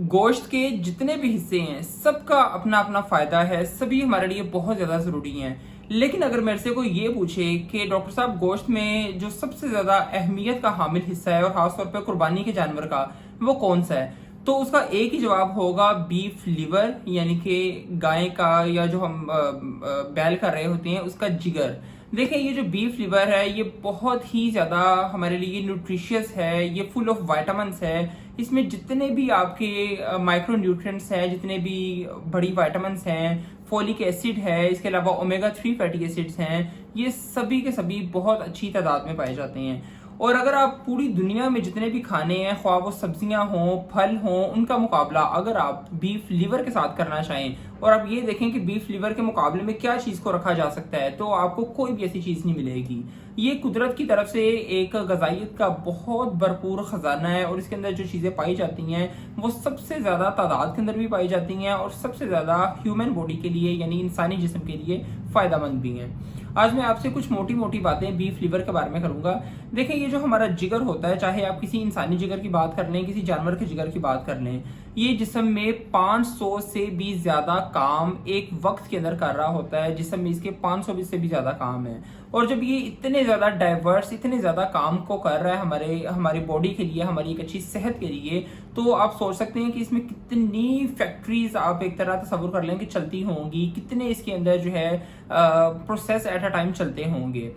गोश्त के जितने भी हिस्से हैं सबका अपना अपना फायदा है, सभी हमारे लिए बहुत ज़्यादा ज़रूरी हैं। लेकिन अगर मेरे से कोई ये पूछे कि डॉक्टर साहब गोश्त में जो सबसे ज़्यादा अहमियत का हामिल हिस्सा है और ख़ासतौर पे कुर्बानी के जानवर का, वो कौन सा है, तो उसका एक ही जवाब होगा बीफ लिवर, यानी कि गाय का या जो हम बैल कर रहे होते हैं उसका जिगर। देखें, ये जो बीफ लिवर है ये बहुत ही ज़्यादा हमारे लिए न्यूट्रिशियस है, ये फुल ऑफ विटामिन्स है। इसमें जितने भी आपके माइक्रो न्यूट्रिएंट्स हैं, जितने भी बड़ी विटामिन्स हैं, फोलिक एसिड है, इसके अलावा ओमेगा 3 फैटी एसिड्स हैं, ये सभी के सभी बहुत अच्छी तादाद में पाए जाते हैं। और अगर आप पूरी दुनिया में जितने भी खाने हैं, ख्वाह वो सब्जियां हों, फल हों, उनका मुकाबला अगर आप बीफ लिवर के साथ करना चाहें और आप ये देखें कि बीफ लिवर के मुकाबले में क्या चीज़ को रखा जा सकता है, तो आपको कोई भी ऐसी चीज़ नहीं मिलेगी। ये कुदरत की तरफ से एक ग़िज़ाइयत का बहुत भरपूर ख़जाना है और इसके अंदर जो चीज़ें पाई जाती हैं वो सबसे ज़्यादा तादाद के अंदर भी पाई जाती हैं और सबसे ज़्यादा ह्यूमन बॉडी के लिए, यानी इंसानी जिस्म के लिए फ़ायदेमंद भी हैं। आज मैं आपसे कुछ मोटी मोटी बातें बीफ लिवर के बारे में करूंगा। देखें, ये जो हमारा जिगर होता है, चाहे आप किसी इंसानी जिगर की बात कर लें, किसी जानवर के जिगर की बात कर लें, ये जिस्म में 500 से भी ज़्यादा काम एक वक्त के अंदर कर रहा होता है। जिस्म में इसके 500 से भी ज़्यादा काम है और जब ये इतने ज़्यादा डाइवर्स, इतने ज़्यादा काम को कर रहा है हमारी बॉडी के लिए, हमारी एक अच्छी सेहत के लिए, तो आप सोच सकते हैं कि इसमें कितनी फैक्ट्रीज आप एक तरह तस्वुर कर लें कि चलती होंगी, कितने इसके अंदर जो है प्रोसेस एट अ टाइम चलते होंगे।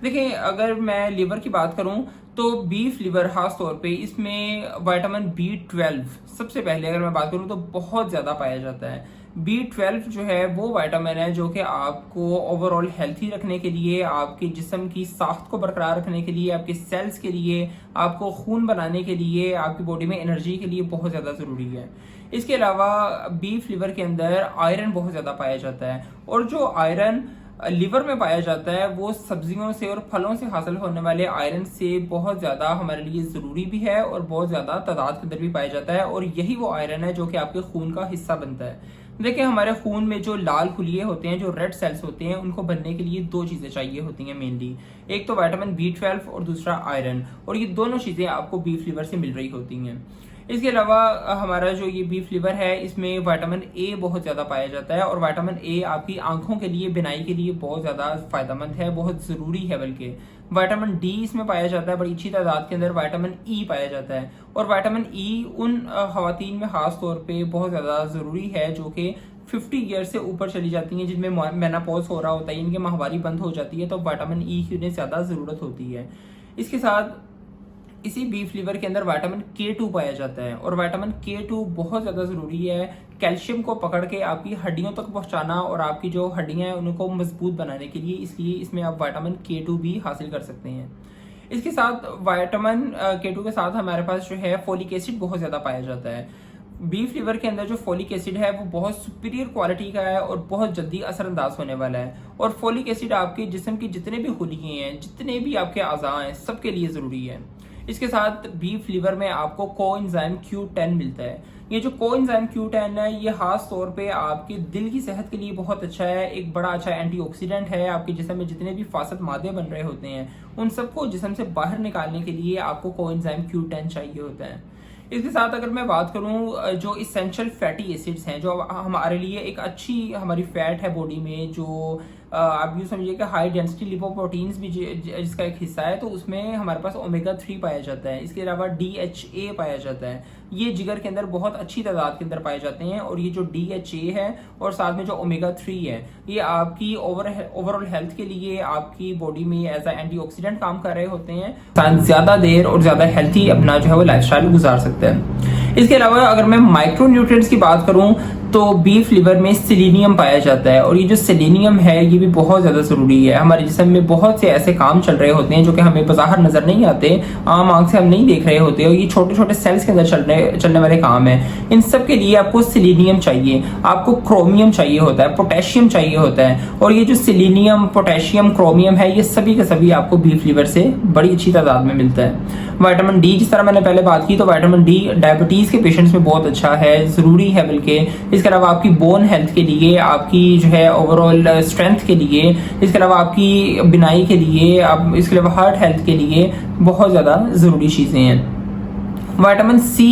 देखिए, अगर मैं लिवर की बात करूं तो बीफ लिवर खास तौर पे इसमें विटामिन B12 सबसे पहले अगर मैं बात करूं तो बहुत ज़्यादा पाया जाता है। B12 जो है वो विटामिन है जो कि आपको ओवरऑल हेल्थी रखने के लिए, आपके जिस्म की साख्त को बरकरार रखने के लिए, आपके सेल्स के लिए, आपको खून बनाने के लिए, आपकी बॉडी में एनर्जी के लिए बहुत ज़्यादा ज़रूरी है। इसके अलावा बीफ लिवर के अंदर आयरन बहुत ज़्यादा पाया जाता है और जो आयरन लिवर में पाया जाता है वो सब्जियों से और फलों से हासिल होने वाले आयरन से बहुत ज़्यादा हमारे लिए ज़रूरी भी है और बहुत ज़्यादा तादाद के अंदर भी पाया जाता है और यही वो आयरन है जो कि आपके खून का हिस्सा बनता है। देखिए, हमारे खून में जो लाल खुलिये होते हैं, जो रेड सेल्स होते हैं, उनको बनने के लिए दो चीज़ें चाहिए होती हैं मेनली। एक तो विटामिन B12 और दूसरा आयरन, और ये दोनों चीज़ें आपको बीफ लिवर से मिल रही होती हैं। इसके अलावा हमारा जो ये बीफ लिवर है इसमें विटामिन A बहुत ज़्यादा पाया जाता है और विटामिन A आपकी आंखों के लिए, बिनाई के लिए बहुत ज़्यादा फ़ायदेमंद है, बहुत ज़रूरी है। बल्कि विटामिन D इसमें पाया जाता है, बड़ी अच्छी तादाद के अंदर विटामिन E पाया जाता है और विटामिन E उन ख़वातीन में ख़ास तौर पे बहुत ज़्यादा ज़रूरी है जो कि 50 ईयर से ऊपर चली जाती हैं, जिनमें मेनोपॉज हो रहा होता है, इनकी माहवारी बंद हो जाती है, तो विटामिन E की उन्हें ज़्यादा ज़रूरत होती है। इसके साथ इसी बीफ लिवर के अंदर विटामिन K2 पाया जाता है और विटामिन K2 बहुत ज़्यादा ज़रूरी है कैल्शियम को पकड़ के आपकी हड्डियों तक पहुंचाना और आपकी जो हड्डियां हैं उनको मजबूत बनाने के लिए, इसलिए इसमें आप विटामिन K2 भी हासिल कर सकते हैं। इसके साथ विटामिन K2 के साथ हमारे पास जो है फोलिक एसिड बहुत ज़्यादा पाया जाता है। बीफ लिवर के अंदर जो फोलिक एसिड है वो बहुत सुपीरियर क्वालिटी का है और बहुत जल्दी असरअंदाज होने वाला है और फोलिक एसिड आपके जिस्म के जितने भी खुलिये हैं, जितने भी आपके अज़ा हैं, सबके लिए ज़रूरी है। इसके साथ बीफ लिवर में आपको कोएंजाइम Q10 मिलता है। ये जो कोएंजाइम Q10 है ये खास तौर पे आपके दिल की सेहत के लिए बहुत अच्छा है, एक बड़ा अच्छा एंटीऑक्सीडेंट है। आपके जिस्म में जितने भी फासद मादे बन रहे होते हैं उन सबको जिस्म से बाहर निकालने के लिए आपको कोएंजाइम Q10 चाहिए होता है। इसके साथ अगर मैं बात करूं जो इसेंशियल फैटी एसिड्स हैं, जो हमारे लिए एक अच्छी हमारी फैट है बॉडी में, जो आप यूँ समझिए कि हाई डेंसिटी लिपोप्रोटीन्स भी जिसका एक हिस्सा है, तो उसमें हमारे पास ओमेगा 3 पाया जाता है। इसके अलावा DHA पाया जाता है, ये जिगर के अंदर बहुत अच्छी तादाद के अंदर पाए जाते हैं और ये जो DHA है और साथ में जो ओमेगा 3 है ये आपकी ओवरऑल हेल्थ के लिए, आपकी बॉडी में एज ए एंटीऑक्सीडेंट काम कर रहे होते हैं। इंसान ज़्यादा देर और ज़्यादा हेल्थी अपना जो है वो लाइफस्टाइल गुजार सकता है। इसके अलावा अगर मैं माइक्रो न्यूट्रिएंट्स की बात करूं तो बीफ लिवर में सेलेनियम पाया जाता है और ये जो सेलेनियम है ये भी बहुत ज़्यादा ज़रूरी है। हमारे जिस्म में बहुत से ऐसे काम चल रहे होते हैं जो कि हमें बाहर नज़र नहीं आते, आम आंख से हम नहीं देख रहे होते और ये छोटे छोटे सेल्स के अंदर चलने वाले काम हैं। इन सब के लिए आपको सेलेनियम चाहिए, आपको क्रोमियम चाहिए होता है, पोटेशियम चाहिए होता है और ये जो सेलेनियम, पोटेशियम, क्रोमियम है ये सभी के सभी आपको बीफ लिवर से बड़ी अच्छी तादाद में मिलता है। विटामिन D, जिस तरह मैंने पहले बात की, तो विटामिन D डायबिटीज़ के पेशेंट्स में बहुत अच्छा है, ज़रूरी है बल्कि। इसके अलावा आपकी बोन हेल्थ के लिए, आपकी जो है ओवरऑल स्ट्रेंथ के लिए, इसके अलावा आपकी बिनाई के लिए, आप इसके अलावा हार्ट हेल्थ के लिए बहुत ज़्यादा ज़रूरी चीज़ें हैं। Vitamin C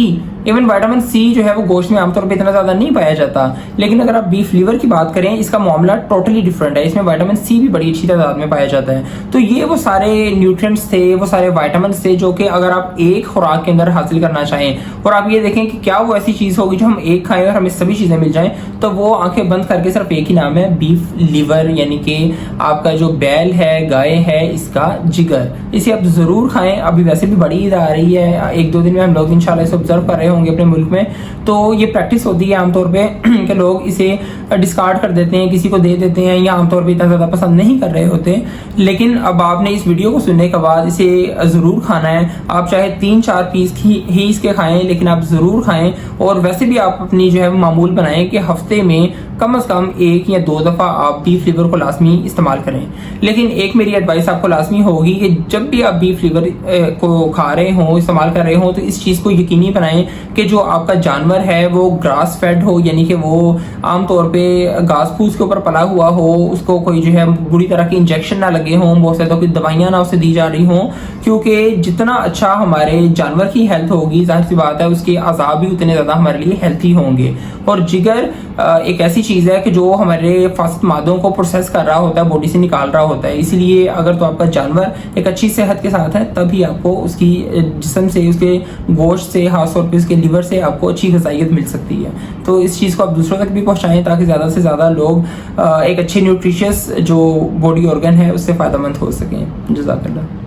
even vitamin C जो है वो गोश्त में आमतौर पर इतना ज़्यादा नहीं पाया जाता, लेकिन अगर आप बीफ लीवर की बात करें इसका मामला टोटली डिफरेंट है। इसमें विटामिन सी भी बड़ी अच्छी तादाद में पाया जाता है। तो ये वो सारे न्यूट्रिएंट्स थे, वो सारे विटामिन थे जो कि अगर आप एक खुराक के अंदर हासिल करना चाहें और आप ये देखें कि क्या वो ऐसी चीज़ होगी जो हम एक खाएं और हमें सभी चीज़ें मिल जाएं, तो वो आंखें बंद करके सिर्फ एक ही नाम है, बीफ लीवर, यानी कि आपका जो बैल है, गाय है, इसका जिगर। इसे आप ज़रूर खाएं। अभी वैसे भी बड़ी ईद आ रही है, 1-2 दिन में हम लोग इंशाल्लाह इसे ऑब्जर्व कर रहे होंगे अपने मुल्क में। तो ये प्रैक्टिस होती है आमतौर पर कि लोग इसे डिस्कार्ड कर देते हैं, किसी को दे देते हैं या आमतौर पर इतना ज़्यादा पसंद नहीं कर रहे होते। लेकिन अब आपने इस वीडियो को सुनने के बाद इसे ज़रूर खाना है। आप चाहे 3-4 पीस ही इसके खाएं, लेकिन आप ज़रूर खाएं। और वैसे भी आप अपनी जो है मामूल बनाएं कि हफ्ते में कम से कम 1 या 2 दफ़ा आप बीफ लीवर को लाजमी इस्तेमाल करें। लेकिन एक मेरी एडवाइस आपको लाजमी होगी कि जब भी आप बीफ लीवर को खा रहे हों, इस्तेमाल कर रहे हों, तो इस चीज़ को यकीनी बनाएं कि जो आपका जानवर है वो ग्रास फेड हो, यानी कि वो आमतौर पर घास फूस के ऊपर पला हुआ हो, उसको कोई जो है बुरी तरह के इंजेक्शन ना लगे हों, बहुत ज़्यादा कोई दवाइयाँ ना उसे दी जा रही हों। क्योंकि जितना अच्छा हमारे जानवर की हेल्थ होगी, जाहिर सी बात है उसके अज़ाब भी उतने ज़्यादा हमारे लिए हेल्थी होंगे। और जिगर एक ऐसी चीज़ है कि जो हमारे फास्ट मादों को प्रोसेस कर रहा होता है, बॉडी से निकाल रहा होता है। इसलिए अगर तो आपका जानवर एक अच्छी सेहत के साथ है, तभी आपको उसकी जिस्म से, उसके गोश्त से, खासतौर पर उसके लिवर से आपको अच्छी ग़िज़ाइयत मिल सकती है। तो इस चीज़ को आप दूसरों तक भी पहुँचाएँ ताकि ज़्यादा से ज़्यादा लोग एक अच्छे न्यूट्रिशियस जो बॉडी ऑर्गन है उससे फ़ायदेमंद हो सकें। जज़ाकल्लाह।